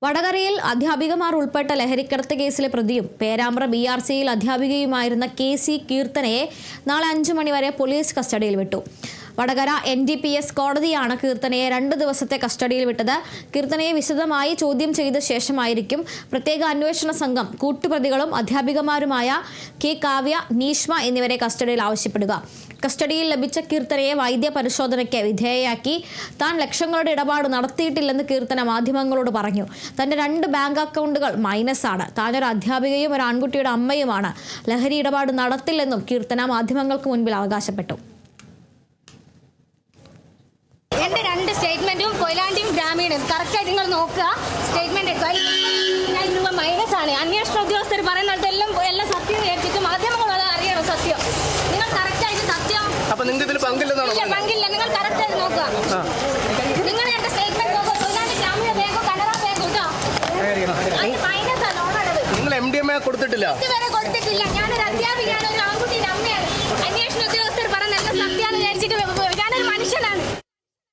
വടകരയിൽ അധ്യാപികമാർ ഉൾപ്പെട്ട ലഹരിക്കടത്ത് കേസിലെ പ്രതിയും പേരാമ്പ്ര BRCയിൽ അധ്യാപികയുമായിരുന്ന KC കീർത്തനയെ നാളെ 5 മണിവരെ പോലീസ് കസ്റ്റഡിയിൽ വിട്ടു. വടകര NDPS കോടതിയാണ് കീർത്തനയെ 2 ദിവസത്തെ കസ്റ്റഡിയിൽ വിട്ടത്. കീർത്തനയെ വിശദമായി ചോദ്യം ചെയ്ത ശേഷമായിരിക്കും പ്രത്യേക അന്വേഷണ സംഘം കൂട്ടുപ്രതികളും അധ്യാപികമാരുമായ K കാവ്യ, നീഷ്മ എന്നിവരെ കസ്റ്റഡിയിൽ ആവശ്യപ്പെടുക. കസ്റ്റഡിയിൽ ലഭിച്ച കീർത്തനയെ വൈദ്യ പരിശോധനയ്ക്ക് വിധേയയാക്കി. താൻ ലക്ഷങ്ങളുടെ ഇടപാട് നടത്തിയിട്ടില്ലെന്ന് കീർത്തന മാധ്യമങ്ങളോട് പറഞ്ഞു. തന്റെ 2 ബാങ്ക് അക്കൗണ്ടുകൾ മൈനസാണ്. താനൊരു അധ്യാപികയും ഒരു ആൺകുട്ടിയുടെ അമ്മയുമാണ്. ലഹരി ഇടപാട് നടത്തില്ലെന്നും കീർത്തന മാധ്യമങ്ങൾക്ക് മുൻപിൽ അവകാശപ്പെട്ടു. എന്റെ 2 സ്റ്റേറ്റ്മെന്റും കൊയിലാണ്ടിയും ഗ്രാമീണും കറക്റ്റായിട്ട് നിങ്ങൾ നോക്കുക. സ്റ്റേറ്റ്മെന്റ് രൂപ മൈനസാണ്. അന്വേഷണ ഉദ്യോഗസ്ഥർ പറയുന്നിടത്ത് എല്ലാം സത്യം ഏൽപ്പിച്ചു. മാധ്യമങ്ങൾ അറിയണം സത്യം. നിങ്ങൾ കറക്റ്റായിട്ട് സത്യം പങ്കില്ല. നിങ്ങൾ കറക്റ്റായിട്ട് നോക്കുക. നിങ്ങൾ എന്റെ സ്റ്റേറ്റ്മെന്റ് നോക്കുക. കൊയിലാണ്ടി ഗ്രാമീണ ബാങ്കോ കനറ ബാങ്കോ കേട്ടോ. മൈനസാണ് ലോണാണത്. നിങ്ങൾ MDMA കൊടുത്തിട്ടില്ല. ഇതുവരെ കൊടുത്തിട്ടില്ല. ഞാനൊരു